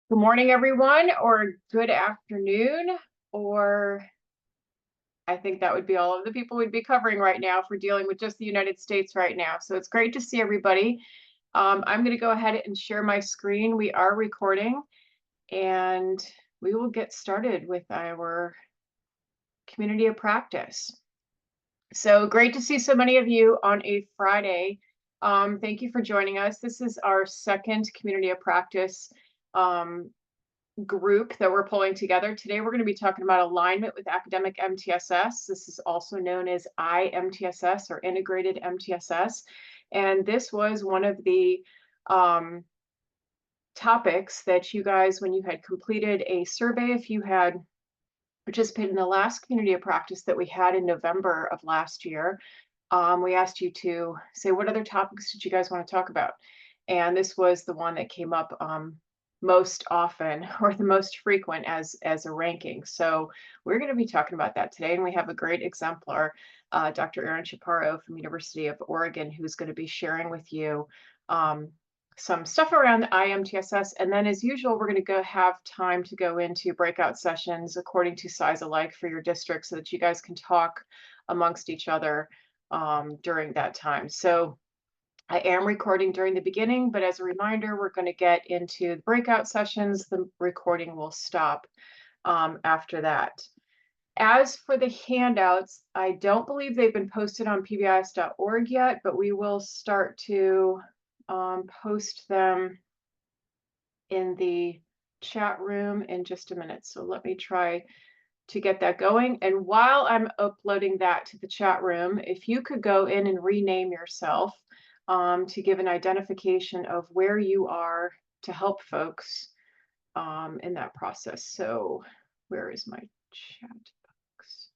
Good morning, everyone, or good afternoon, or I think that would be all of the people we'd be covering right now if we're dealing with just the United States right now. So it's great to see everybody. I'm going to go ahead and share my screen. We are recording, and we will get started with our community of practice. So great to see so many of you on a Friday. Thank you for joining us. This is our second community of practice group that we're pulling together. Today, we're going to be talking about alignment with academic MTSS. This is also known as IMTSS or integrated MTSS. And this was one of the topics that you guys, when you had completed a survey, if you had participated in the last community of practice that we had in November of last year, we asked you to say, what other topics did you guys want to talk about? And this was the one that came up most often or the most frequent as a ranking. So we're going to be talking about that today. And we have a great exemplar, Dr. Erin Chaparro from University of Oregon, who's going to be sharing with you some stuff around the IMTSS. And then as usual, we're going to have time to go into breakout sessions according to size alike for your district so that you guys can talk amongst each other during that time. So I am recording during the beginning, but as a reminder, we're going to get into the breakout sessions. The recording will stop after that. As for the handouts, I don't believe they've been posted on PBIS.org yet, but we will start to post them in the chat room in just a minute. So let me try to get that going. And while I'm uploading that to the chat room, if you could go in and rename yourself to give an identification of where you are to help folks in that process. So where is my chat box?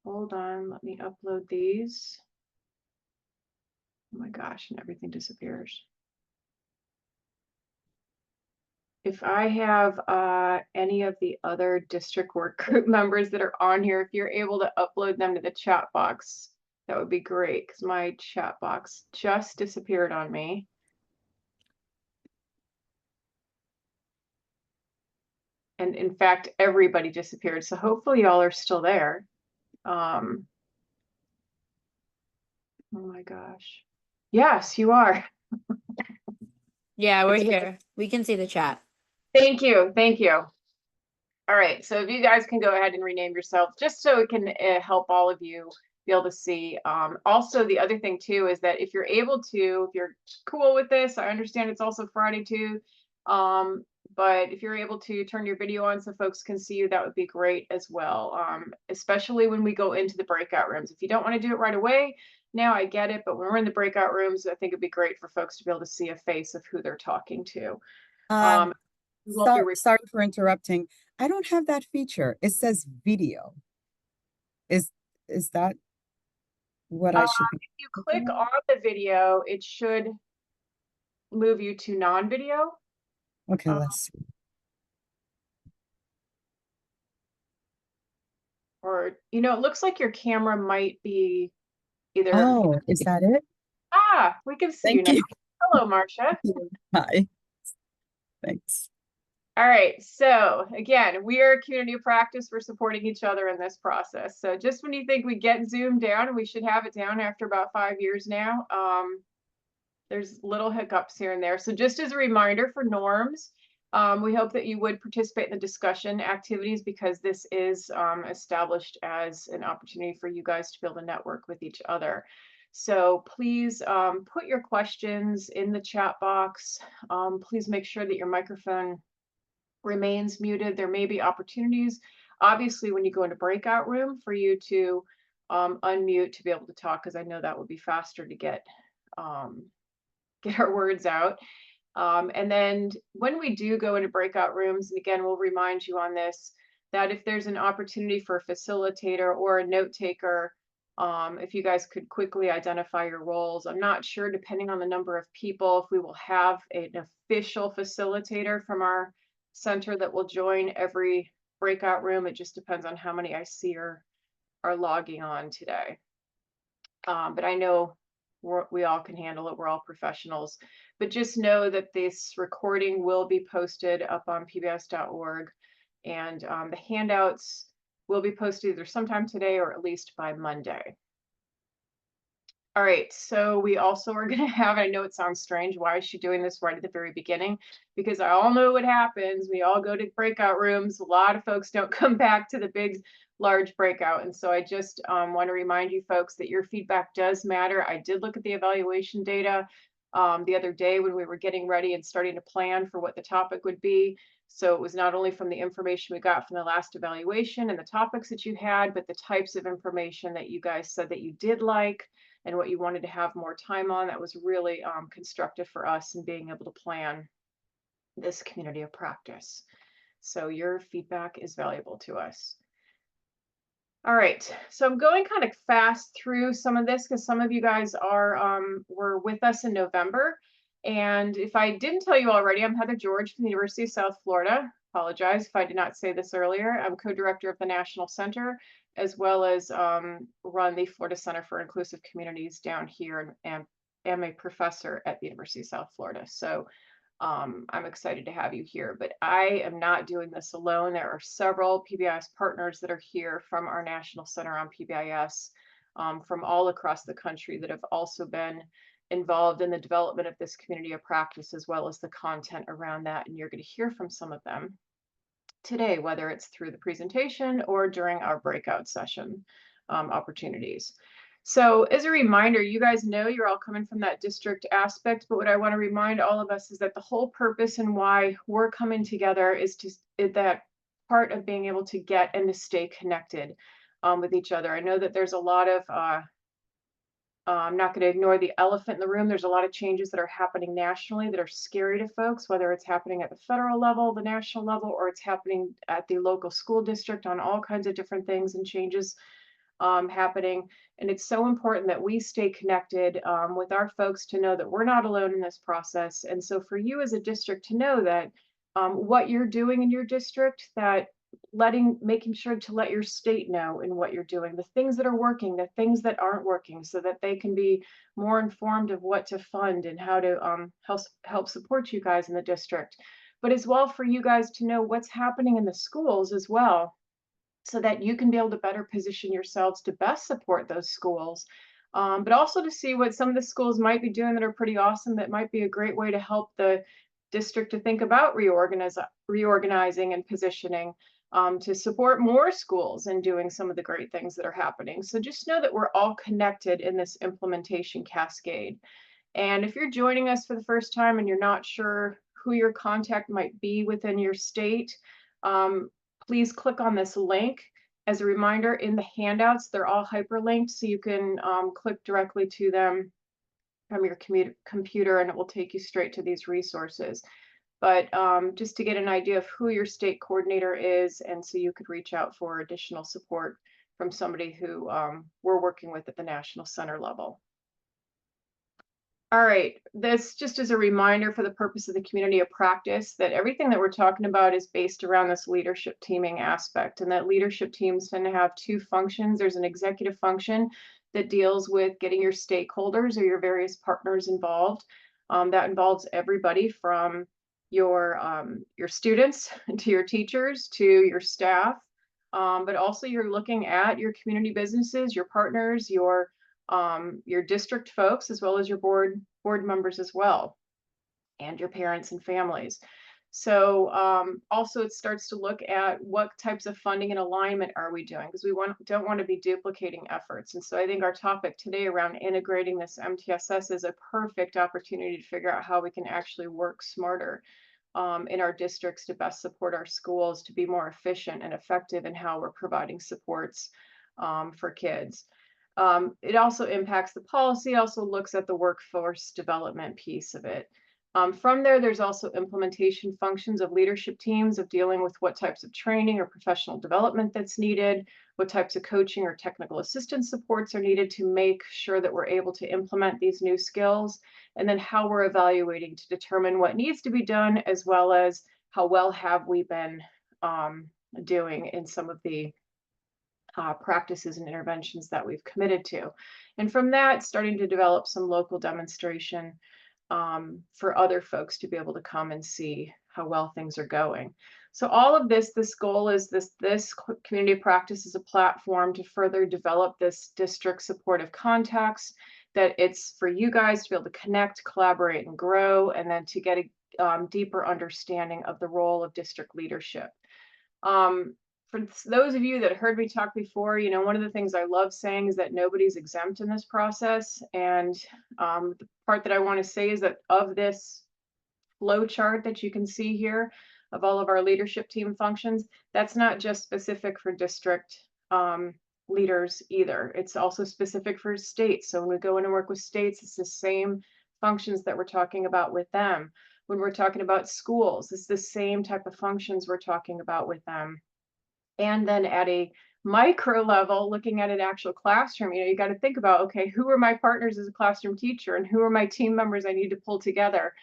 Hold on, let me upload these. Oh my gosh, and everything disappears. If I have any of the other district work group members that are on here, if you're able to upload them to the chat box, that would be great because my chat box just disappeared on me. And in fact, everybody disappeared. So hopefully y'all are still there. Oh my gosh. Yes, you are. Yeah, we're here. We can see the chat. Thank you. Thank you. All right. So if you guys can go ahead and rename yourself just so it can help all of you be able to see. Also, the other thing too is that if you're able to, if you're cool with this, I understand it's also Friday too. But if you're able to turn your video on so folks can see you, that would be great as well. Especially when we go into the breakout rooms. If you don't want to do it right away, now I get it. But when we're in the breakout rooms, I think it'd be great for folks to be able to see a face of who they're talking to. Sorry for interrupting. I don't have that feature. It says video. Is that what I should be? If you click on the video, it should move you to non-video. Okay, let's see. Or, you know, it looks like your camera might be either. Oh, is that it? Ah, we can see you now. Hello, Marcia. Hi. Thanks. All right. So again, we are a community of practice. We're supporting each other in this process. So just when you think we get Zoom down, and we should have it down after about 5 years now, there's little hiccups here and there. So just as a reminder for norms, we hope that you would participate in the discussion activities because this is established as an opportunity for you guys to be able to network with each other. So please put your questions in the chat box. Please make sure that your microphone remains muted. There may be opportunities, obviously, when you go into breakout room for you to unmute to be able to talk, because I know that would be faster to get our words out. And then when we do go into breakout rooms, and again, we'll remind you on this, that if there's an opportunity for a facilitator or a note taker, if you guys could quickly identify your roles. I'm not sure, depending on the number of people, if we will have an official facilitator from our center that will join every breakout room. It just depends on how many I see are logging on today. But I know we all can handle it. We're all professionals. But just know that this recording will be posted up on pbis.org, and the handouts will be posted either sometime today or at least by Monday. All right, so we also are going to have, I know it sounds strange, why is she doing this right at the very beginning? Because I all know what happens. We all go to breakout rooms. A lot of folks don't come back to the big, large breakout. And so I just want to remind you folks that your feedback does matter. I did look at the evaluation data the other day when we were getting ready and starting to plan for what the topic would be. So it was not only from the information we got from the last evaluation and the topics that you had, but the types of information that you guys said that you did like and what you wanted to have more time on. That was really constructive for us in being able to plan this community of practice. So your feedback is valuable to us. All right, so I'm going kind of fast through some of this because some of you guys were with us in November. And if I didn't tell you already, I'm Heather George from the University of South Florida. Apologize if I did not say this earlier. I'm co-director of the National Center, as well as run the Florida Center for Inclusive Communities down here, and am a professor at the University of South Florida. So I'm excited to have you here, but I am not doing this alone. There are several PBIS partners that are here from our National Center on PBIS from all across the country that have also been involved in the development of this community of practice, as well as the content around that. And you're going to hear from some of them today, whether it's through the presentation or during our breakout session opportunities. So as a reminder, you guys know you're all coming from that district aspect, but what I want to remind all of us is that the whole purpose and why we're coming together is that part of being able to get and to stay connected with each other. I know that there's a lot of I'm not going to ignore the elephant in the room. There's a lot of changes that are happening nationally that are scary to folks, whether it's happening at the federal level, the national level, or it's happening at the local school district on all kinds of different things and changes happening. And it's so important that we stay connected with our folks to know that we're not alone in this process. And so for you as a district to know that what you're doing in your district, that making sure to let your state know in what you're doing, the things that are working, the things that aren't working, so that they can be more informed of what to fund and how to help support you guys in the district. But as well for you guys to know what's happening in the schools as well, so that you can be able to better position yourselves to best support those schools. But also to see what some of the schools might be doing that are pretty awesome, that might be a great way to help the district to think about reorganizing and positioning to support more schools and doing some of the great things that are happening. So just know that we're all connected in this implementation cascade. And if you're joining us for the first time and you're not sure who your contact might be within your state, please click on this link. As a reminder, in the handouts, they're all hyperlinked, so you can click directly to them from your computer and it will take you straight to these resources. But just to get an idea of who your state coordinator is, and so you could reach out for additional support from somebody who we're working with at the National Center level. All right, this just as a reminder for the purpose of the community of practice that everything that we're talking about is based around this leadership teaming aspect, and that leadership teams tend to have two functions. There's an executive function that deals with getting your stakeholders or your various partners involved. That involves everybody from your students to your teachers to your staff, but also you're looking at your community businesses, your partners, your district folks, as well as your board members as well, and your parents and families. So also it starts to look at what types of funding and alignment are we doing, because we don't want to be duplicating efforts. And so I think our topic today around integrating this MTSS is a perfect opportunity to figure out how we can actually work smarter in our districts to best support our schools to be more efficient and effective in how we're providing supports for kids. It also impacts the policy, also looks at the workforce development piece of it. From there, there's also implementation functions of leadership teams of dealing with what types of training or professional development that's needed, what types of coaching or technical assistance supports are needed to make sure that we're able to implement these new skills, and then how we're evaluating to determine what needs to be done, as well as how well have we been doing in some of the practices and interventions that we've committed to. And from that, starting to develop some local demonstration for other folks to be able to come and see how well things are going. So all of this goal is this community of practice is a platform to further develop this district supportive context, that it's for you guys to be able to connect, collaborate, and grow, and then to get a deeper understanding of the role of district leadership. For those of you that heard me talk before, you know, one of the things I love saying is that nobody's exempt in this process. And the part that I want to say is that of this flow chart that you can see here of all of our leadership team functions, that's not just specific for district leaders either. It's also specific for states. So when we go in and work with states, it's the same functions that we're talking about with them. When we're talking about schools, it's the same type of functions we're talking about with them. And then at a micro level, looking at an actual classroom, you know, you got to think about, okay, who are my partners as a classroom teacher, and who are my team members I need to pull together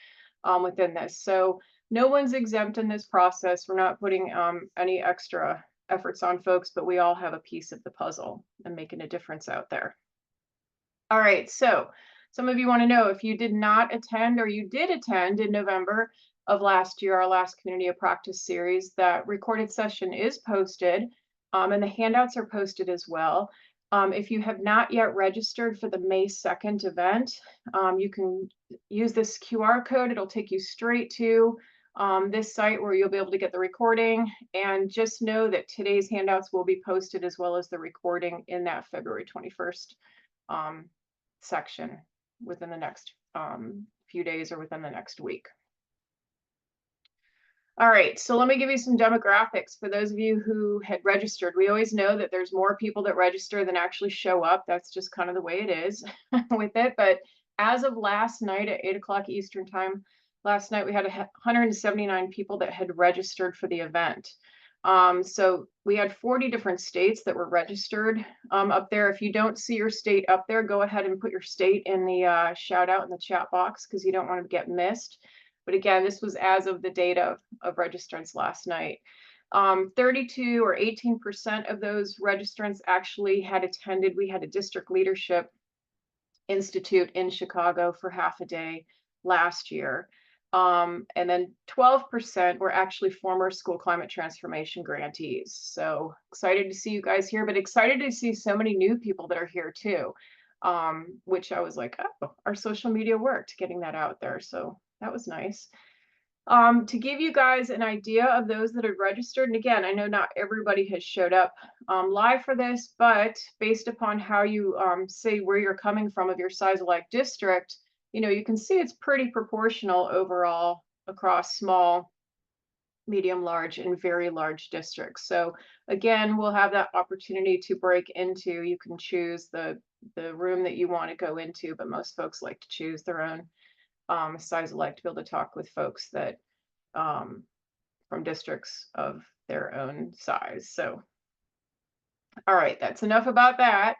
within this. So no one's exempt in this process. We're not putting any extra efforts on folks, but we all have a piece of the puzzle and making a difference out there. All right, so some of you want to know, if you did not attend or you did attend in November of last year, our last community of practice series, that recorded session is posted, and the handouts are posted as well. If you have not yet registered for the May 2nd event, you can use this QR code. It'll take you straight to this site where you'll be able to get the recording. And just know that today's handouts will be posted as well as the recording in that February 21st section within the next few days or within the next week. All right, so let me give you some demographics for those of you who had registered. We always know that there's more people that register than actually show up. That's just kind of the way it is with it. But as of last night at 8 o'clock Eastern time, last night we had 179 people that had registered for the event. So we had 40 different states that were registered up there. If you don't see your state up there, go ahead and put your state in the shout out in the chat box, because you don't want to get missed. But again, this was as of the date of registrants last night. 32 or 18% of those registrants actually had attended. We had a District Leadership Institute in Chicago for half a day last year. And then 12% were actually former school climate transformation grantees. So excited to see you guys here, but excited to see so many new people that are here too, which I was like, oh, our social media worked getting that out there. So that was nice. To give you guys an idea of those that have registered, and again, I know not everybody has showed up live for this, but based upon how you say where you're coming from of your size alike district, you know, you can see it's pretty proportional overall across small, medium, large, and very large districts. So again, we'll have that opportunity to break into, you can choose the room that you want to go into, but most folks like to choose their own size alike to be able to talk with folks that from districts of their own size. So, all right, that's enough about that.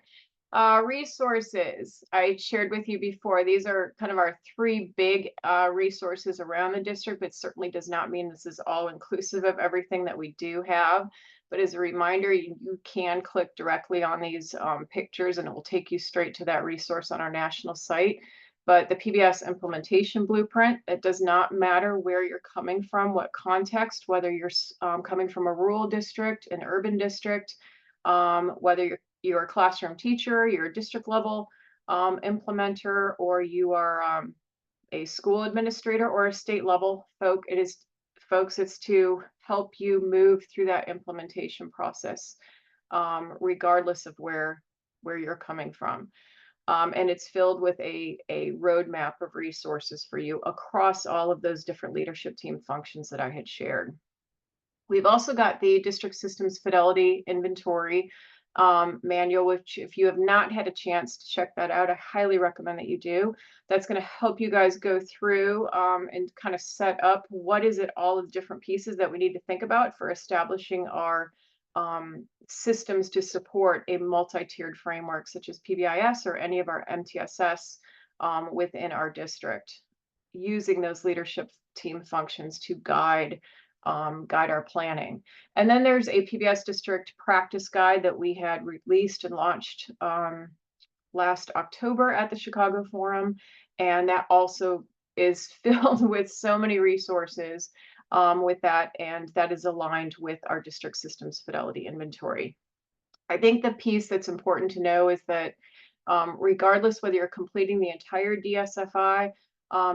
Resources I shared with you before. These are kind of our three big resources around the district, but certainly does not mean this is all inclusive of everything that we do have. But as a reminder, you can click directly on these pictures and it will take you straight to that resource on our national site. But the PBIS implementation blueprint, it does not matter where you're coming from, what context, whether you're coming from a rural district, an urban district, whether you're a classroom teacher, you're a district level implementer, or you are a school administrator or a state level folks, it's to help you move through that implementation process, regardless of where you're coming from. And it's filled with a roadmap of resources for you across all of those different leadership team functions that I had shared. We've also got the District Systems Fidelity Inventory manual, which if you have not had a chance to check that out, I highly recommend that you do. That's going to help you guys go through and kind of set up what is it, all of the different pieces that we need to think about for establishing our systems to support a multi-tiered framework such as PBIS or any of our MTSS within our district, using those leadership team functions to guide guide our planning. And then there's a PBIS district practice guide that we had released and launched last October at the Chicago Forum. And that also is filled with so many resources with that, and that is aligned with our district systems fidelity inventory. I think the piece that's important to know is that regardless whether you're completing the entire DSFI,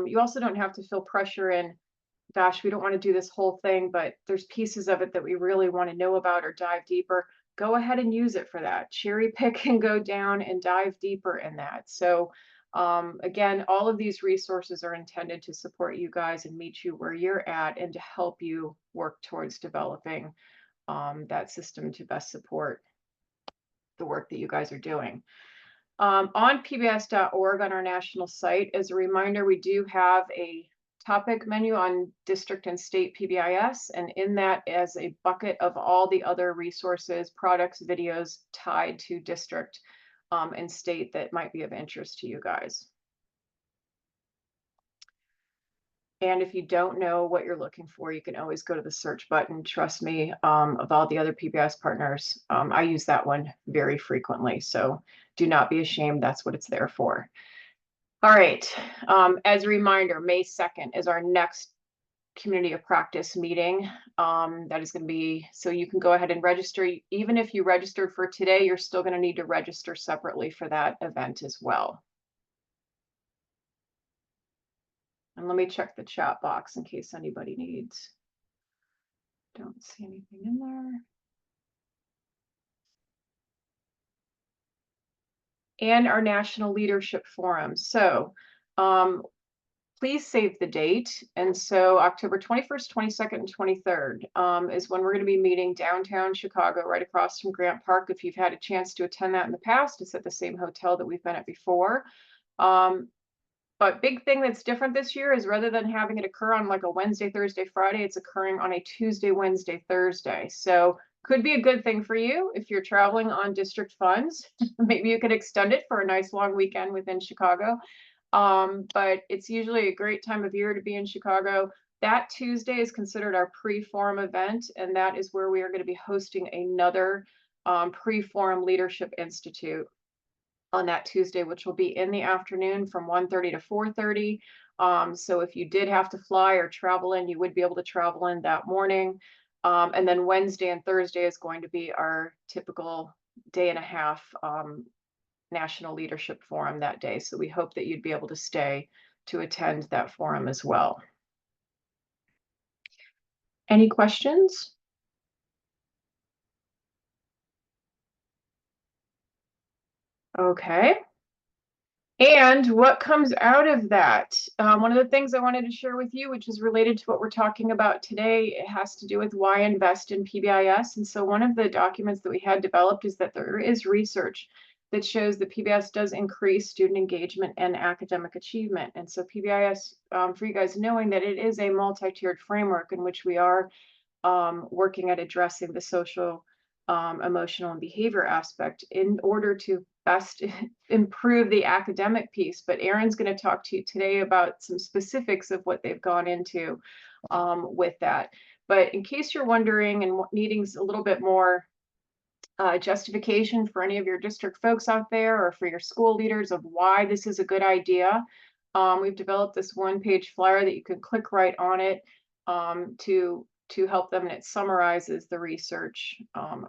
you also don't have to feel pressure in, gosh, we don't want to do this whole thing, but there's pieces of it that we really want to know about or dive deeper. Go ahead and use it for that. Cherry pick and go down and dive deeper in that. So again, all of these resources are intended to support you guys and meet you where you're at and to help you work towards developing that system to best support the work that you guys are doing. On pbis.org on our national site, as a reminder, we do have a topic menu on district and state PBIS, and in that is a bucket of all the other resources, products, videos tied to district and state that might be of interest to you guys. And if you don't know what you're looking for, you can always go to the search button. Trust me, of all the other PBIS partners, I use that one very frequently. So do not be ashamed. That's what it's there for. All right. As a reminder, May 2nd is our next community of practice meeting. That is going to be, so you can go ahead and register. Even if you registered for today, you're still going to need to register separately for that event as well. And let me check the chat box in case anybody needs. Don't see anything in there. And our National Leadership Forum. So please save the date. And so October 21st, 22nd, and 23rd is when we're going to be meeting downtown Chicago, right across from Grant Park. If you've had a chance to attend that in the past, it's at the same hotel that we've been at before. But big thing that's different this year is rather than having it occur on like a Wednesday, Thursday, Friday, it's occurring on a Tuesday, Wednesday, Thursday. So could be a good thing for you if you're traveling on district funds. Maybe you could extend it for a nice long weekend within Chicago. But it's usually a great time of year to be in Chicago. That Tuesday is considered our pre-forum event, and that is where we are going to be hosting another pre-forum Leadership Institute on that Tuesday, which will be in the afternoon from 1:30 to 4:30. So if you did have to fly or travel in, you would be able to travel in that morning. And then Wednesday and Thursday is going to be our typical day and a half National Leadership Forum that day. So we hope that you'd be able to stay to attend that forum as well. Any questions? Okay. And what comes out of that? One of the things I wanted to share with you, which is related to what we're talking about today, it has to do with why invest in PBIS. And so one of the documents that we had developed is that there is research that shows that PBIS does increase student engagement and academic achievement. And so PBIS, for you guys knowing that it is a multi-tiered framework in which we are working at addressing the social, emotional, and behavior aspect in order to best improve the academic piece. But Erin's going to talk to you today about some specifics of what they've gone into with that. But in case you're wondering and needing a little bit more justification for any of your district folks out there or for your school leaders of why this is a good idea, we've developed this one-page flyer that you can click right on it to help them, and it summarizes the research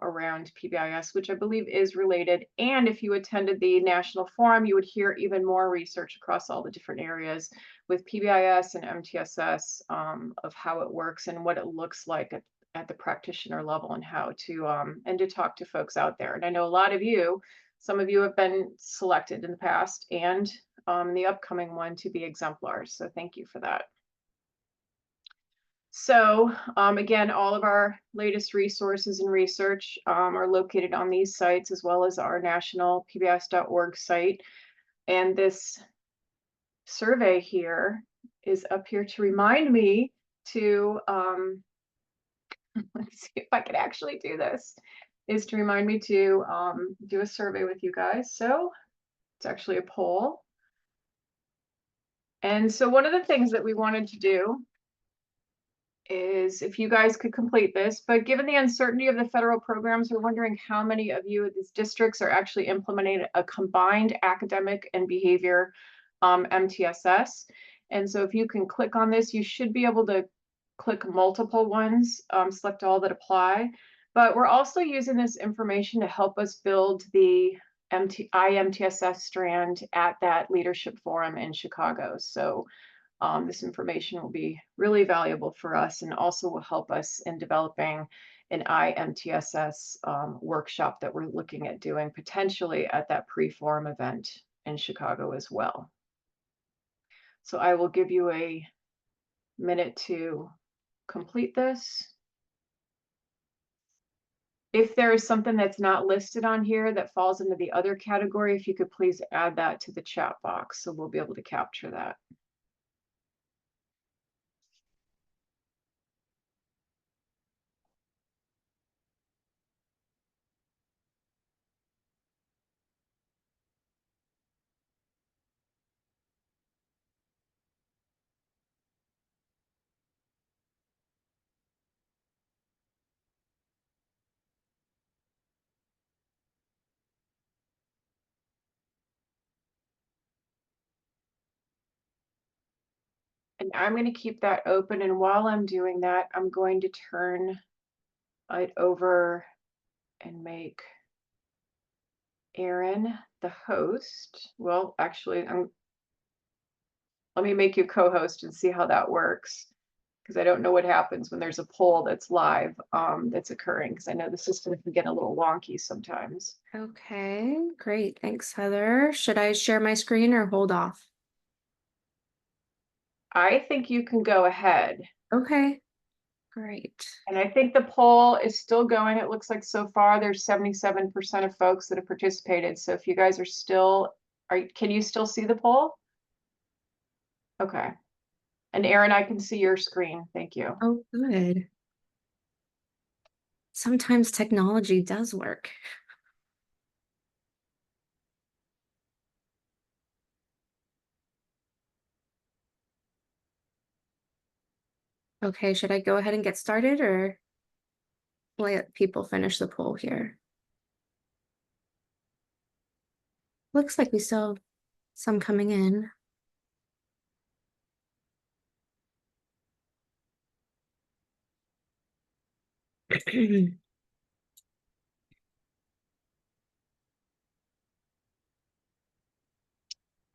around PBIS, which I believe is related. And if you attended the National Forum, you would hear even more research across all the different areas with PBIS and MTSS of how it works and what it looks like at the practitioner level and how to and to talk to folks out there. And I know a lot of you, some of you have been selected in the past and the upcoming one to be exemplars. So thank you for that. So again, all of our latest resources and research are located on these sites as well as our national pbis.org site. And this survey here is up here to remind me to, let's see if I can actually do this, is to remind me to do a survey with you guys. So it's actually a poll. And so one of the things that we wanted to do is if you guys could complete this, but given the uncertainty of the federal programs, we're wondering how many of you at these districts are actually implementing a combined academic and behavior MTSS. And so if you can click on this, you should be able to click multiple ones, select all that apply. But we're also using this information to help us build the IMTSS strand at that leadership forum in Chicago. So this information will be really valuable for us and also will help us in developing an IMTSS workshop that we're looking at doing potentially at that pre-forum event in Chicago as well. So I will give you a minute to complete this. If there is something that's not listed on here that falls into the other category, if you could please add that to the chat box so we'll be able to capture that. And I'm going to keep that open. And while I'm doing that, I'm going to turn it over and make Erin the host. Well, actually, let me make you co-host and see how that works, because I don't know what happens when there's a poll that's live that's occurring, because I know the system can get a little wonky sometimes. Okay, great. Thanks, Heather. Should I share my screen or hold off? I think you can go ahead. Okay, great. And I think the poll is still going. It looks like so far there's 77% of folks that have participated. So if you guys are still, can you still see the poll? Okay. And Erin, I can see your screen. Thank you. Oh, good. Sometimes technology does work. Okay, should I go ahead and get started or let people finish the poll here? Looks like we still have some coming in.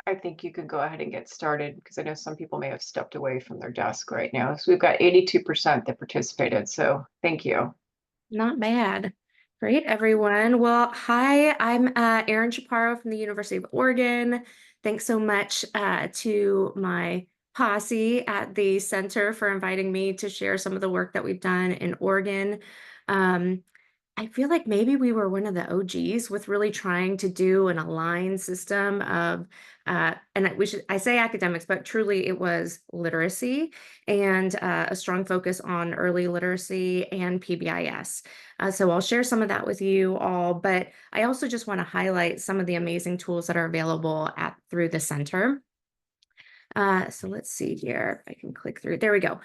I think you could go ahead and get started because I know some people may have stepped away from their desk right now. So we've got 82% that participated. So thank you. Not bad. Great, everyone. Well, hi, I'm Erin Chaparro from the University of Oregon. Thanks so much to my posse at the center for inviting me to share some of the work that we've done in Oregon. I feel like maybe we were one of the OGs with really trying to do an aligned system of, I say academics, but truly it was literacy and a strong focus on early literacy and PBIS. So I'll share some of that with you all, but I also just want to highlight some of the amazing tools that are available through the center. So let's see here if I can click through. There we go.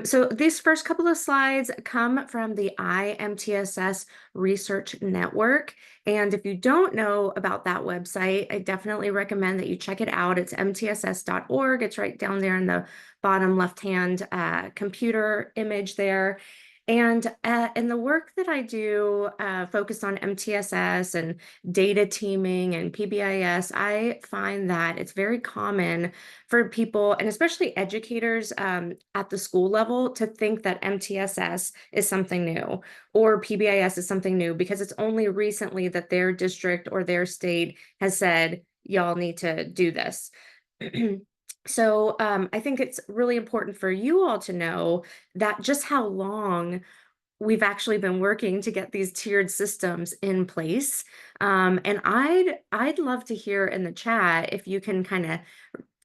So these first couple of slides come from the IMTSS Research Network. And if you don't know about that website, I definitely recommend that you check it out. It's mtss.org. It's right down there in the bottom left-hand computer image there. And in the work that I do focused on MTSS and data teaming and PBIS, I find that it's very common for people, and especially educators at the school level, to think that MTSS is something new or PBIS is something new because it's only recently that their district or their state has said, y'all need to do this. So I think it's really important for you all to know that just how long we've actually been working to get these tiered systems in place. And I'd love to hear in the chat if you can kind of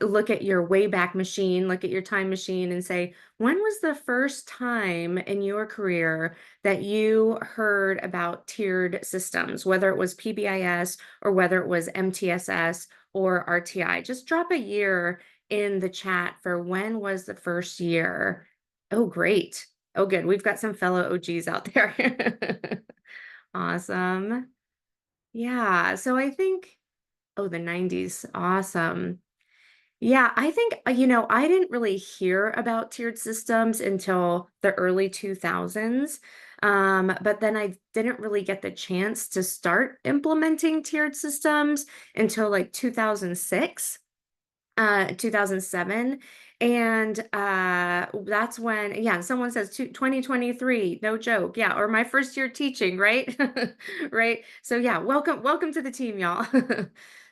look at your Wayback Machine, look at your time machine and say, when was the first time in your career that you heard about tiered systems, whether it was PBIS or whether it was MTSS or RTI? Just drop a year in the chat for when was the first year Oh, great. Oh, good. We've got some fellow OGs out there. Awesome. Yeah. So I think, oh, the 90s. Awesome. Yeah, I think, I didn't really hear about tiered systems until the early 2000s. But then I didn't really get the chance to start implementing tiered systems until like 2006. 2007. And that's when, yeah, someone says 2023, no joke. Yeah, or my first year teaching, right? Right. So yeah, welcome to the team, y'all.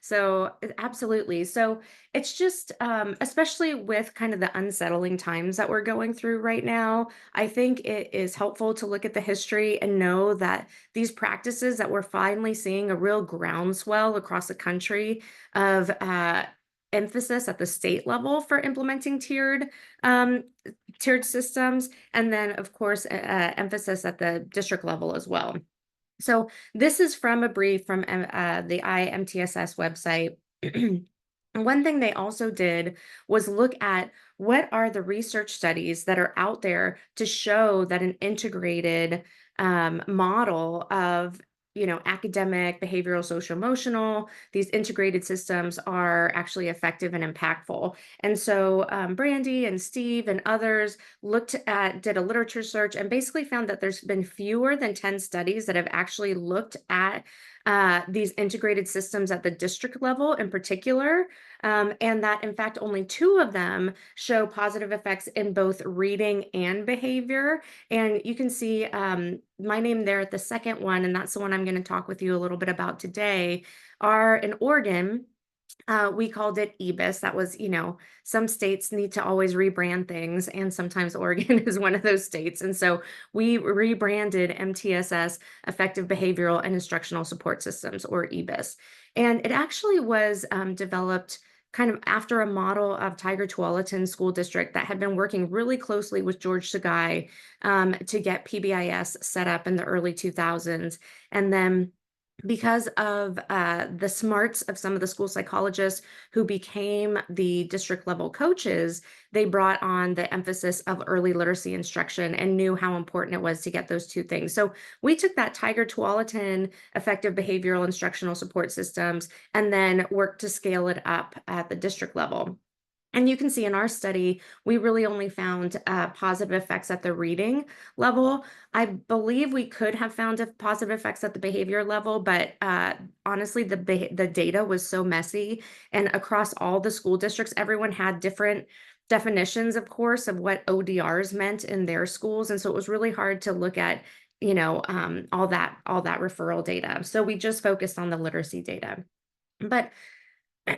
So absolutely. So it's just especially with kind of the unsettling times that we're going through right now, I think it is helpful to look at the history and know that these practices that we're finally seeing a real groundswell across the country of emphasis at the state level for implementing um, tiered systems, and then of course emphasis at the district level as well. So this is from a brief from the MTSS website. One thing they also did was look at what are the research studies that are out there to show that an integrated model of academic, behavioral, social, emotional, these integrated systems are actually effective and impactful. And so Brandy and Steve and others did a literature search and basically found that there's been fewer than 10 studies that have actually looked at these integrated systems at the district level in particular, and that in fact only 2 of them show positive effects in both reading and behavior. And you can see my name there at the second one, and that's the one I'm going to talk with you a little bit about today, are in Oregon. We called it EBIS. That was, some states need to always rebrand things, and sometimes Oregon is one of those states. And so we rebranded MTSS, Effective Behavioral and Instructional Support Systems, or EBIS. And it actually was developed kind of after a model of Tiger Tualatin School District that had been working really closely with George Sagai to get PBIS set up in the early 2000s. And then because of the smarts of some of the school psychologists who became the district level coaches, they brought on the emphasis of early literacy instruction and knew how important it was to get those 2 things. So we took that Tiger Tualatin effective behavioral instructional support systems and then worked to scale it up at the district level. And you can see in our study, we really only found positive effects at the reading level. I believe we could have found positive effects at the behavior level, but honestly, the data was so messy. And across all the school districts, everyone had different definitions, of course, of what ODRs meant in their schools. And so it was really hard to look at, all that referral data. So we just focused on the literacy data. But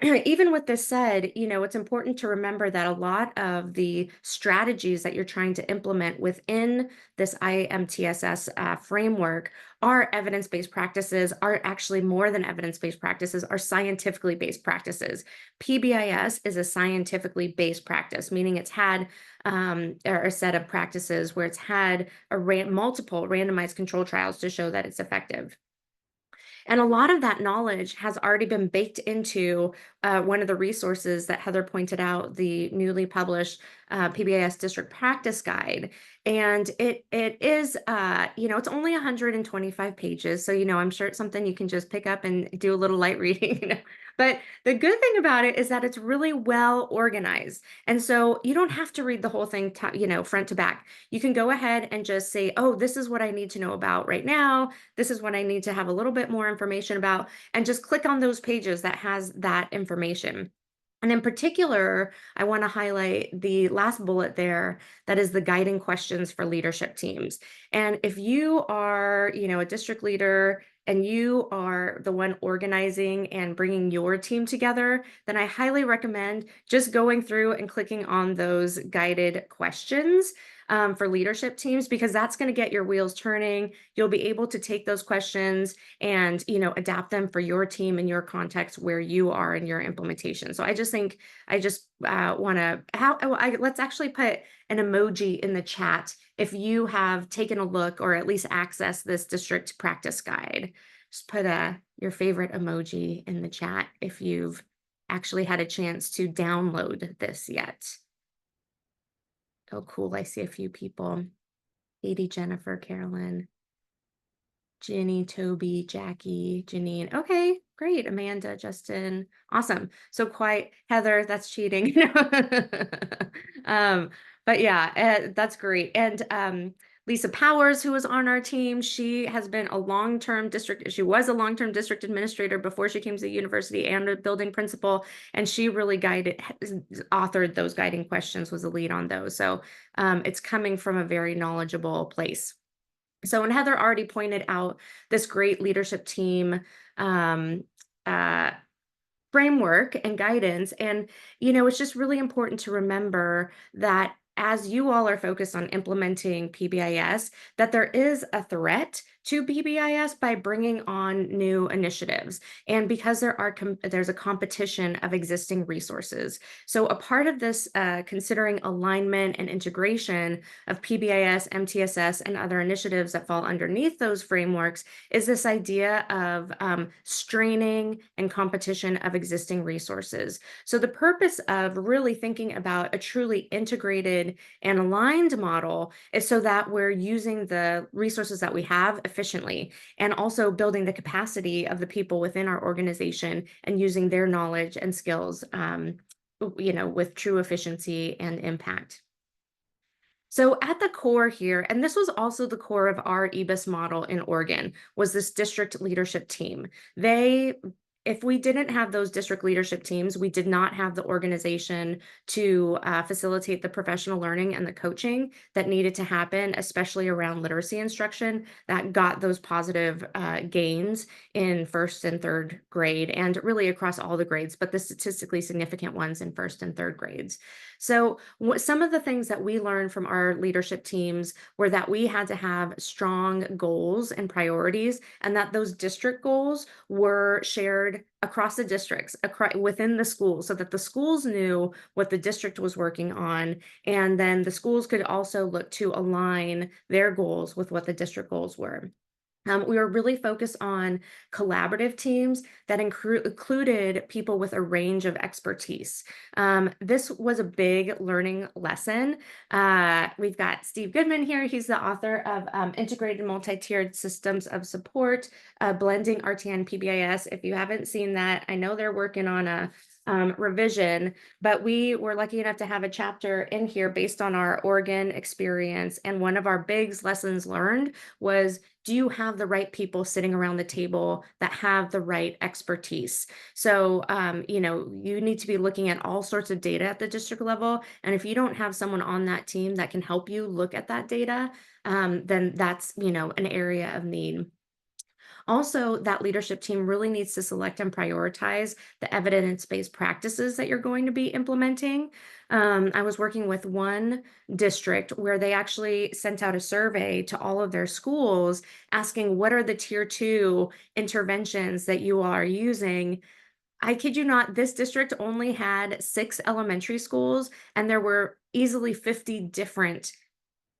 even with this said, it's important to remember that a lot of the strategies that you're trying to implement within this IMTSS framework are evidence-based practices, are actually more than evidence-based practices, are scientifically based practices. PBIS is a scientifically based practice, meaning it's had or a set of practices where it's had multiple randomized control trials to show that it's effective. And a lot of that knowledge has already been baked into one of the resources that Heather pointed out, the newly published PBIS District Practice Guide. And it is, it's only 125 pages. So, I'm sure it's something you can just pick up and do a little light reading. But the good thing about it is that it's really well organized. And so you don't have to read the whole thing, front to back. You can go ahead and just say, oh, this is what I need to know about right now. This is what I need to have a little bit more information about, and just click on those pages that has that information. And in particular, I want to highlight the last bullet there, that is the guiding questions for leadership teams. And if you are, a district leader and you are the one organizing and bringing your team together, then I highly recommend just going through and clicking on those guided questions for leadership teams, because that's going to get your wheels turning. You'll be able to take those questions and, adapt them for your team and your context where you are in your implementation. So I just want to, let's actually put an emoji in the chat if you have taken a look or at least accessed this district practice guide. Just put your favorite emoji in the chat if you've actually had a chance to download this yet. Oh, cool. I see a few people. Katie, Jennifer, Carolyn, Ginny, Toby, Jackie, Janine. Okay, great. Amanda, Justin. Awesome. So quite Heather, that's cheating. But yeah, that's great. And Lisa Powers, who was on our team, she was a long-term district administrator before she came to the university and a building principal. And she really authored those guiding questions, was the lead on those. So it's coming from a very knowledgeable place. So, and Heather already pointed out this great leadership team framework and guidance. And, it's just really important to remember that as you all are focused on implementing PBIS, that there is a threat to PBIS by bringing on new initiatives. And because there's a competition of existing resources. So a part of this considering alignment and integration of PBIS, MTSS, and other initiatives that fall underneath those frameworks is this idea of straining and competition of existing resources. So the purpose of really thinking about a truly integrated and aligned model is so that we're using the resources that we have efficiently, and also building the capacity of the people within our organization and using their knowledge and skills, with true efficiency and impact. So at the core here, and this was also the core of our EBIS model in Oregon, was this district leadership team. If we didn't have those district leadership teams, we did not have the organization to facilitate the professional learning and the coaching that needed to happen, especially around literacy instruction that got those positive gains in first and third grade, and really across all the grades, but the statistically significant ones in first and third grades. So some of the things that we learned from our leadership teams were that we had to have strong goals and priorities, and that those district goals were shared across the districts, within the schools, so that the schools knew what the district was working on, and then the schools could also look to align their goals with what the district goals were. We were really focused on collaborative teams that included people with a range of expertise. This was a big learning lesson. We've got Steve Goodman here. He's the author of Integrated Multi-Tiered Systems of Support, Blending RTN PBIS. If you haven't seen that, I know they're working on a revision, but we were lucky enough to have a chapter in here based on our Oregon experience. And one of our big lessons learned was, do you have the right people sitting around the table that have the right expertise? So, you need to be looking at all sorts of data at the district level. And if you don't have someone on that team that can help you look at that data, then that's, an area of need. Also, that leadership team really needs to select and prioritize the evidence-based practices that you're going to be implementing. I was working with one district where they actually sent out a survey to all of their schools asking, what are the tier 2 interventions that you are using? I kid you not, this district only had 6 elementary schools, and there were easily 50 different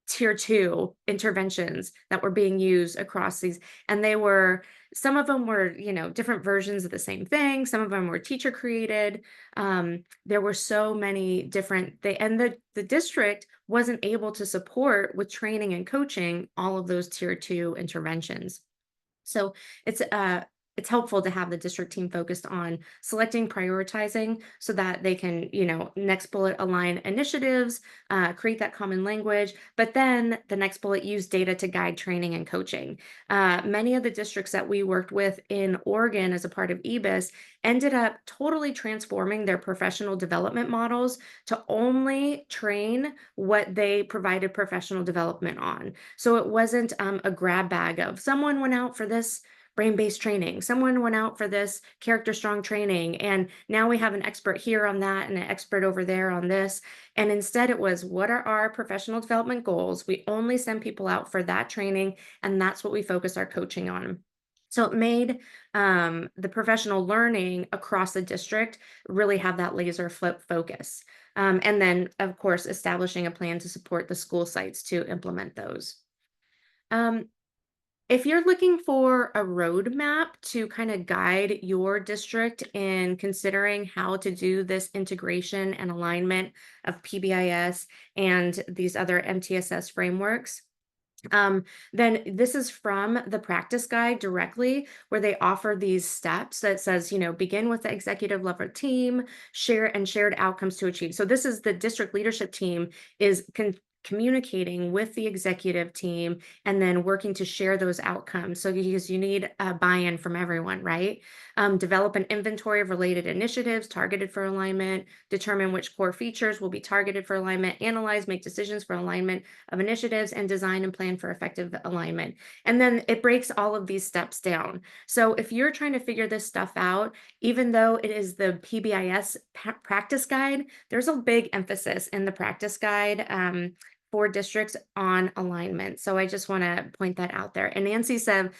tier 2 interventions that were being used across these. And some of them were, different versions of the same thing. Some of them were teacher created. There were so many different, the district wasn't able to support with training and coaching all of those tier 2 interventions. So it's helpful to have the district team focused on selecting, prioritizing, so that they can, next bullet, align initiatives, create that common language, but then the next bullet, use data to guide training and coaching. Many of the districts that we worked with in Oregon as a part of EBIS ended up totally transforming their professional development models to only train what they provided professional development on. So it wasn't a grab bag of someone went out for this brain-based training, someone went out for this character strong training, and now we have an expert here on that and an expert over there on this. And instead it was, what are our professional development goals? We only send people out for that training, and that's what we focus our coaching on. So it made the professional learning across the district really have that laser flip focus. And then, of course, establishing a plan to support the school sites to implement those. If you're looking for a roadmap to kind of guide your district in considering how to do this integration and alignment of PBIS and these other MTSS frameworks, then this is from the practice guide directly, where they offer these steps that says, begin with the executive level team, share and shared outcomes to achieve. So this is the district leadership team is communicating with the executive team and then working to share those outcomes. So because you need a buy-in from everyone, right? Develop an inventory of related initiatives targeted for alignment, determine which core features will be targeted for alignment, analyze, make decisions for alignment of initiatives, and design and plan for effective alignment. And then it breaks all of these steps down. So if you're trying to figure this stuff out, even though it is the PBIS practice guide, there's a big emphasis in the practice guide for districts on alignment. So I just want to point that out there. And Nancy says,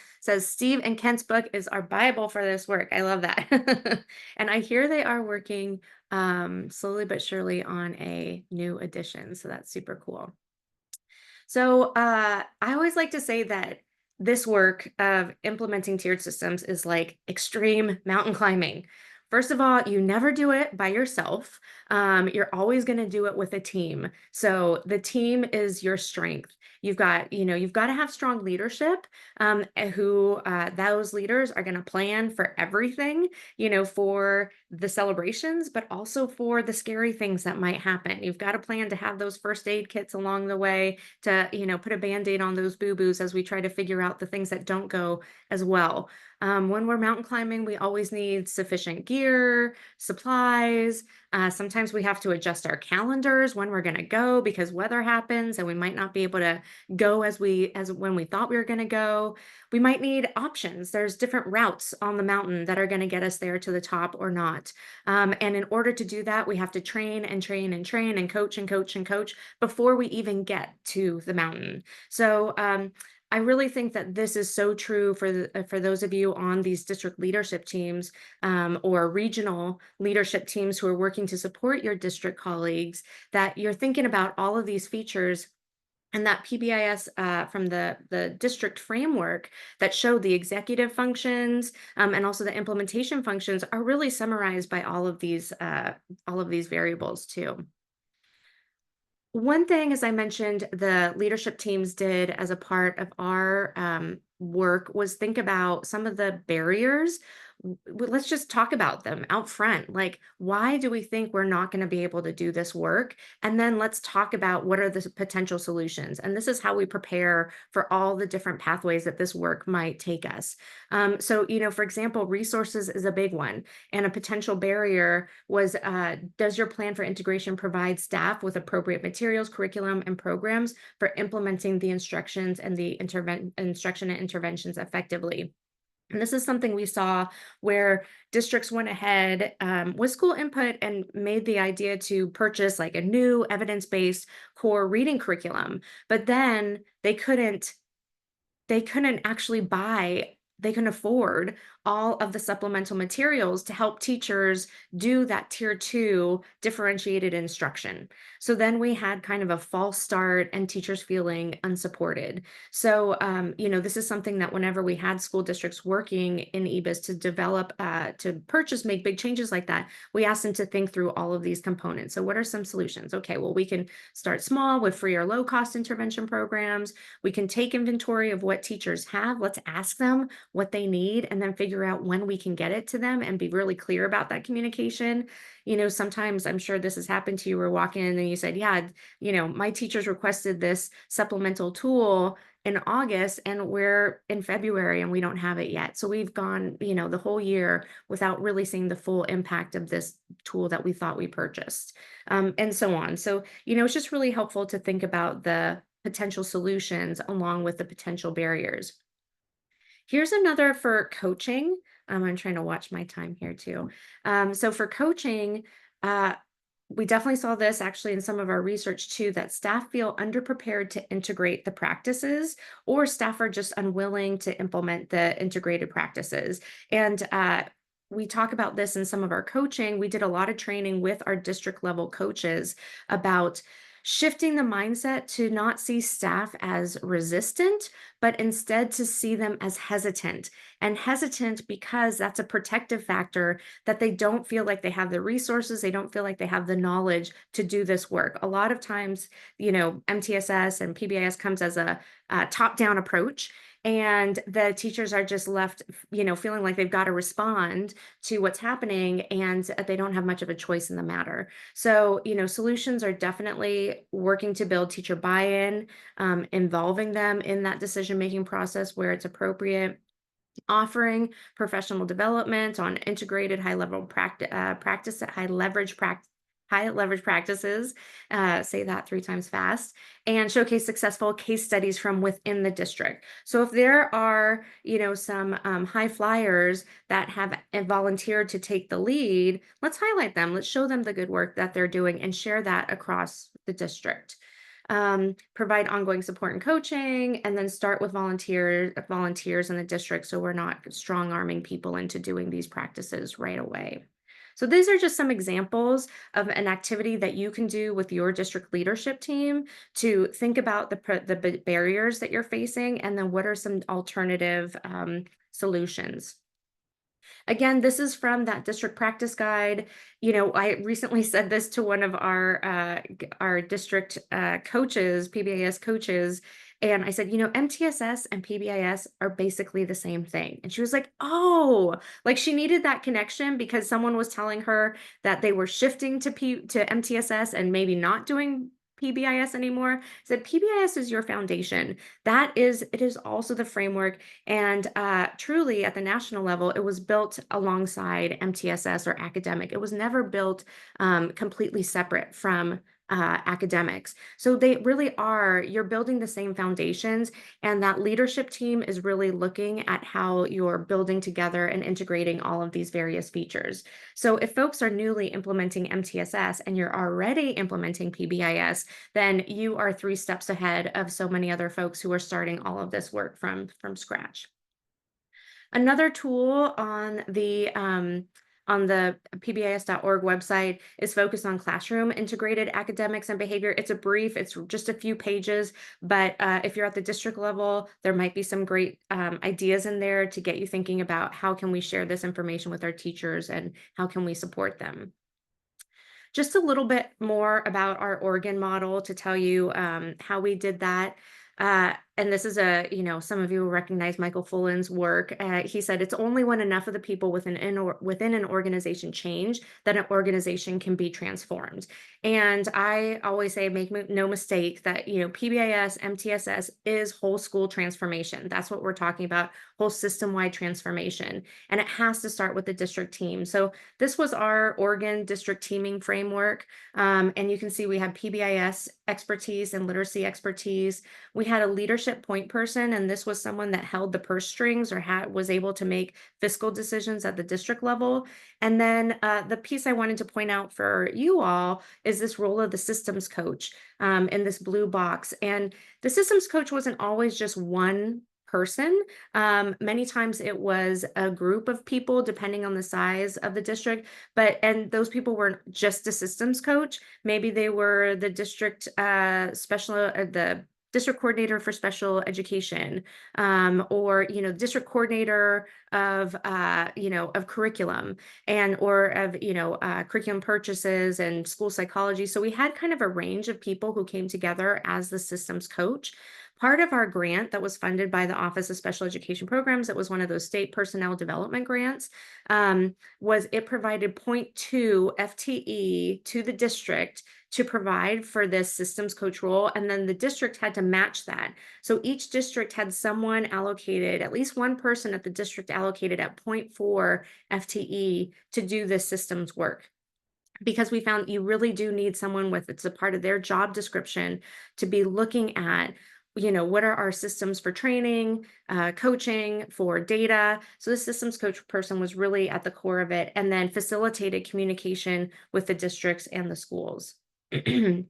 Steve and Kent's book is our Bible for this work. I love that. And I hear they are working slowly but surely on a new edition. So that's super cool. So I always like to say that this work of implementing tiered systems is like extreme mountain climbing. First of all, you never do it by yourself. You're always going to do it with a team. So the team is your strength. You've got to have strong leadership who those leaders are going to plan for everything, for the celebrations, but also for the scary things that might happen. You've got to plan to have those first aid kits along the way to, put a Band-Aid on those boo-boos as we try to figure out the things that don't go as well. When we're mountain climbing, we always need sufficient gear, supplies. Sometimes we have to adjust our calendars when we're going to go because weather happens and we might not be able to go as when we thought we were going to go. We might need options. There's different routes on the mountain that are going to get us there to the top or not. And in order to do that, we have to train and train and train and coach and coach and coach before we even get to the mountain. So I really think that this is so true for those of you on these district leadership teams or regional leadership teams who are working to support your district colleagues, that you're thinking about all of these features and that PBIS from the district framework that showed the executive functions and also the implementation functions are really summarized by all of these variables too. One thing, as I mentioned, the leadership teams did as a part of our work was think about some of the barriers. Let's just talk about them out front. Like, why do we think we're not going to be able to do this work? And then let's talk about what are the potential solutions. And this is how we prepare for all the different pathways that this work might take us. So, for example, resources is a big one. And a potential barrier was, does your plan for integration provide staff with appropriate materials, curriculum, and programs for implementing the instructions and the instruction and interventions effectively? And this is something we saw where districts went ahead with school input and made the idea to purchase like a new evidence-based core reading curriculum, but then they couldn't actually they couldn't afford all of the supplemental materials to help teachers do that tier 2 differentiated instruction. So then we had kind of a false start and teachers feeling unsupported. So, this is something that whenever we had school districts working in EBIS to develop, to purchase, make big changes like that, we asked them to think through all of these components. So what are some solutions? Okay, well, we can start small with free or low cost intervention programs. We can take inventory of what teachers have. Let's ask them what they need and then figure out when we can get it to them and be really clear about that communication. Sometimes I'm sure this has happened to you. We're walking in and you said, yeah, my teachers requested this supplemental tool in August and we're in February and we don't have it yet. So we've gone, the whole year without really seeing the full impact of this tool that we thought we purchased, and so on. So, it's just really helpful to think about the potential solutions along with the potential barriers. Here's another for coaching. I'm trying to watch my time here too. So for coaching, we definitely saw this actually in some of our research too, that staff feel underprepared to integrate the practices, or staff are just unwilling to implement the integrated practices. And we talk about this in some of our coaching. We did a lot of training with our district level coaches about shifting the mindset to not see staff as resistant, but instead to see them as hesitant. And hesitant because that's a protective factor, that they don't feel like they have the resources, they don't feel like they have the knowledge to do this work. A lot of times, MTSS and PBIS comes as a top-down approach, and the teachers are just left, feeling like they've got to respond to what's happening, and they don't have much of a choice in the matter. So, solutions are definitely working to build teacher buy-in, involving them in that decision-making process where it's appropriate, offering professional development on integrated high-level practice at high leverage practices, say that 3 times fast, and showcase successful case studies from within the district. So if there are, some high flyers that have volunteered to take the lead, let's highlight them. Let's show them the good work that they're doing and share that across the district. Provide ongoing support and coaching, and then start with volunteers in the district, so we're not strong arming people into doing these practices right away. So these are just some examples of an activity that you can do with your district leadership team to think about the barriers that you're facing, and then what are some alternative solutions. Again, this is from that district practice guide. I recently said this to one of our district coaches, PBIS coaches, and I said, MTSS and PBIS are basically the same thing. And she was like, oh, like she needed that connection because someone was telling her that they were shifting to MTSS and maybe not doing PBIS anymore. I said, PBIS is your foundation. It is also the framework. And truly at the national level, it was built alongside MTSS or academic. It was never built completely separate from academics. So they really are, you're building the same foundations, and that leadership team is really looking at how you're building together and integrating all of these various features. So if folks are newly implementing MTSS and you're already implementing PBIS, then you are 3 steps ahead of so many other folks who are starting all of this work from scratch. Another tool on the PBIS.org website is focused on classroom integrated academics and behavior. It's it's just a few pages, but if you're at the district level, there might be some great ideas in there to get you thinking about how can we share this information with our teachers and how can we support them. Just a little bit more about our Oregon model to tell you how we did that. And this is some of you will recognize Michael Fullen's work. He said, it's only when enough of the people within an organization change that an organization can be transformed. And I always say, make no mistake that, PBIS, MTSS is whole school transformation. That's what we're talking about, whole system-wide transformation. And it has to start with the district team. So this was our Oregon district teaming framework. And you can see we had PBIS expertise and literacy expertise. We had a leadership point person, and this was someone that held the purse strings or was able to make fiscal decisions at the district level. And then the piece I wanted to point out for you all is this role of the systems coach in this blue box. And the systems coach wasn't always just one person. Many times it was a group of people, depending on the size of the district, and those people weren't just a systems coach. Maybe they were the district the district coordinator for special education, or, district coordinator of curriculum or of, curriculum purchases and school psychology. So we had kind of a range of people who came together as the systems coach. Part of our grant that was funded by the Office of Special Education Programs, it was one of those state personnel development grants, was it provided 0.2 FTE to the district to provide for this systems coach role. And then the district had to match that. So each district had someone allocated, at least one person at the district allocated at 0.4 FTE to do this systems work. Because we found you really do need someone it's a part of their job description to be looking at, what are our systems for training, coaching, for data. So the systems coach person was really at the core of it, and then facilitated communication with the districts and the schools. And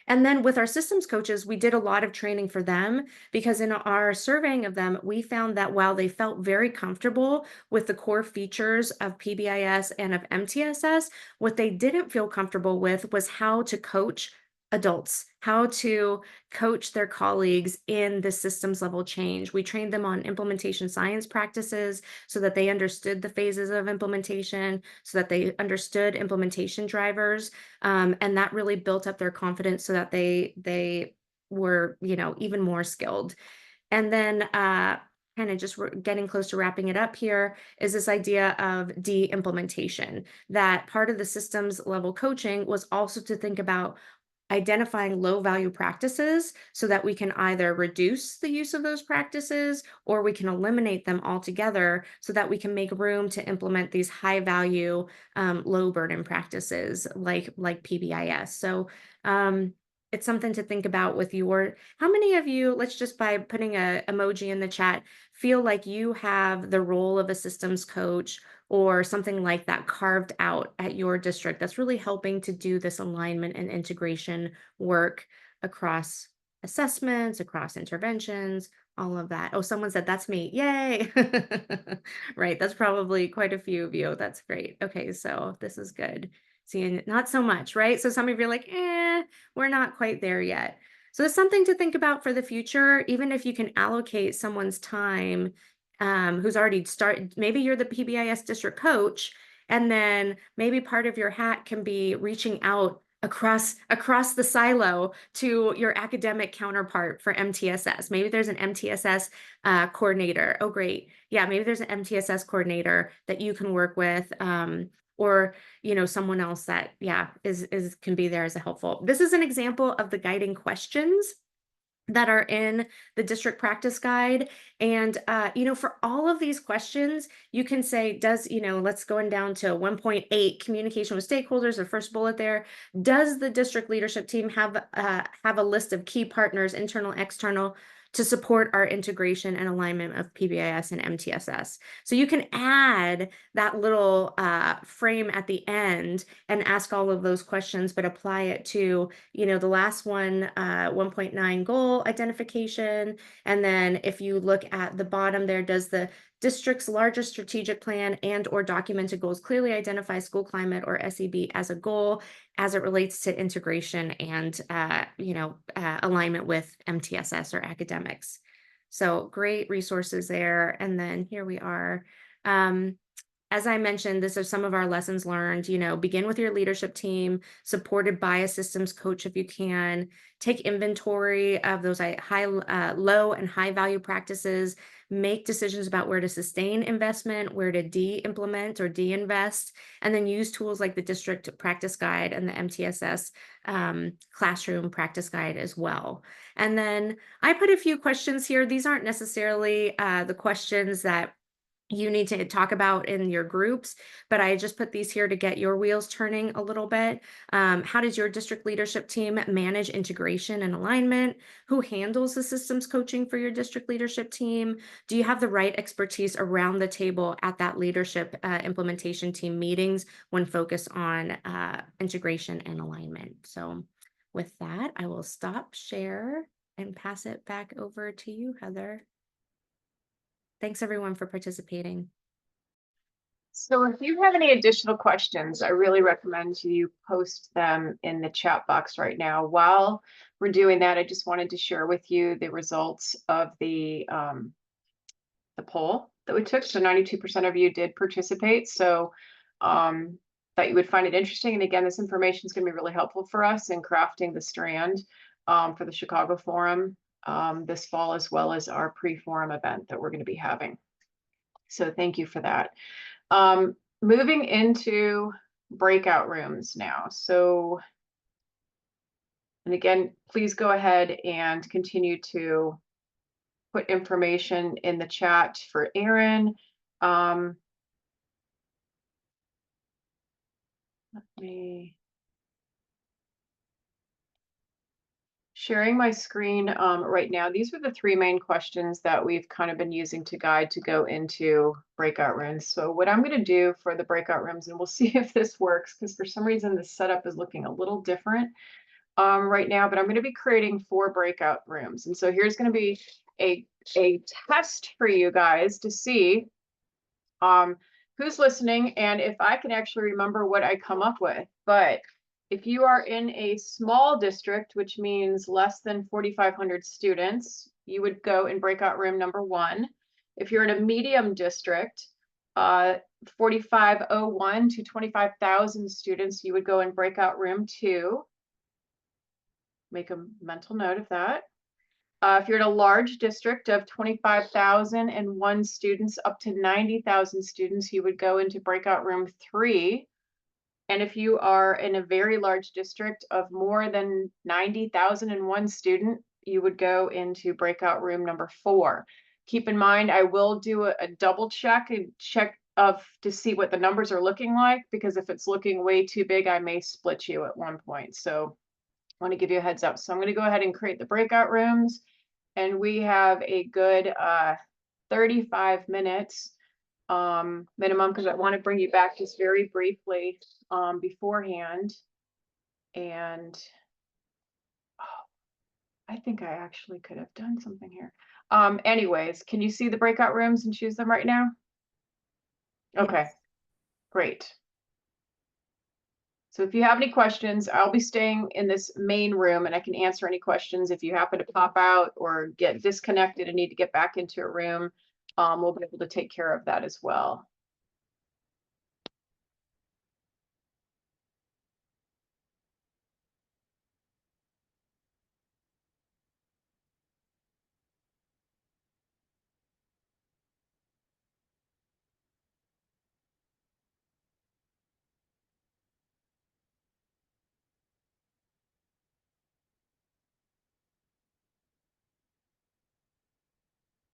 then with our systems coaches, we did a lot of training for them, because in our surveying of them, we found that while they felt very comfortable with the core features of PBIS and of MTSS, what they didn't feel comfortable with was how to coach adults how to coach their colleagues in the systems level change. We trained them on implementation science practices so that they understood the phases of implementation, so that they understood implementation drivers, and that really built up their confidence so that they were, even more skilled. And then kind of just getting close to wrapping it up here is this idea of de-implementation, that part of the systems level coaching was also to think about identifying low value practices so that we can either reduce the use of those practices or we can eliminate them altogether so that we can make room to implement these high value, low burden practices like PBIS. So it's something to think about with how many of you, let's just by putting a emoji in the chat, feel like you have the role of a systems coach or something like that carved out at your district that's really helping to do this alignment and integration work across assessments, across interventions, all of that. Oh, someone said that's me. Yay. Right. That's probably quite a few of you. That's great. Okay. So this is good. Seeing not so much, right? So some of you are like, we're not quite there yet. So it's something to think about for the future, even if you can allocate someone's time who's already started. Maybe you're the PBIS district coach, and then maybe part of your hat can be reaching out across the silo to your academic counterpart for MTSS. Maybe there's an MTSS coordinator. Oh, great. Yeah, maybe there's an MTSS coordinator that you can work with. Or someone else that is can be there as a helpful. This is an example of the guiding questions that are in the district practice guide. And, for all of these questions, you can say, let's go down to 1.8, communication with stakeholders, the first bullet there. Does the district leadership team have a list of key partners, internal, external, to support our integration and alignment of PBIS and MTSS? So you can add that little frame at the end and ask all of those questions, but apply it to, the last one, 1.9 goal identification. And then if you look at the bottom there, does the district's larger strategic plan and or documented goals clearly identify school climate or SEB as a goal as it relates to integration and alignment with MTSS or academics? So great resources there. And then here we are. As I mentioned, this is some of our lessons learned. Begin with your leadership team, supported by a systems coach if you can. Take inventory of those low and high value practices. Make decisions about where to sustain investment, where to de-implement or de-invest, and then use tools like the district practice guide and the MTSS classroom practice guide as well. And then I put a few questions here. These aren't necessarily the questions that you need to talk about in your groups, but I just put these here to get your wheels turning a little bit. How does your district leadership team manage integration and alignment? Who handles the systems coaching for your district leadership team? Do you have the right expertise around the table at that leadership implementation team meetings when focused on integration and alignment? So with that, I will stop share and pass it back over to you, Heather. Thanks everyone for participating. So if you have any additional questions, I really recommend you post them in the chat box right now. While we're doing that, I just wanted to share with you the results of the poll that we took. So 92% of you did participate. So that you would find it interesting. And again, this information is going to be really helpful for us in crafting the strand for the Chicago Forum this fall, as well as our pre-forum event that we're going to be having. So thank you for that. Moving into breakout rooms now. So, and again, please go ahead and continue to put information in the chat for Aaron. Let me sharing my screen right now. These are the three main questions that we've kind of been using to guide to go into breakout rooms. So what I'm going to do for the breakout rooms, and we'll see if this works, because for some reason the setup is looking a little different right now, but I'm going to be creating 4 breakout rooms. And so here's going to be a test for you guys to see who's listening and if I can actually remember what I come up with. But If you are in a small district, which means less than 4,500 students, you would go in breakout room number 1. If you're in a medium district, 4,501 to 25,000 students, you would go in breakout room 2. Make a mental note of that. If you're in a large district of 25,001 students up to 90,000 students, you would go into breakout room 3. And if you are in a very large district of more than 90,001 student, you would go into breakout room number 4. Keep in mind, I will do a double check and check to see what the numbers are looking like, because if it's looking way too big, I may split you at one point. So I want to give you a heads up. So I'm going to go ahead and create the breakout rooms, and we have a good 35 minutes minimum, because I want to bring you back just very briefly beforehand. And I think I actually could have done something here. Anyways, can you see the breakout rooms and choose them right now? Okay, Yes. great. So if you have any questions, I'll be staying in this main room, and I can answer any questions. If you happen to pop out or get disconnected and need to get back into a room, we'll be able to take care of that as well.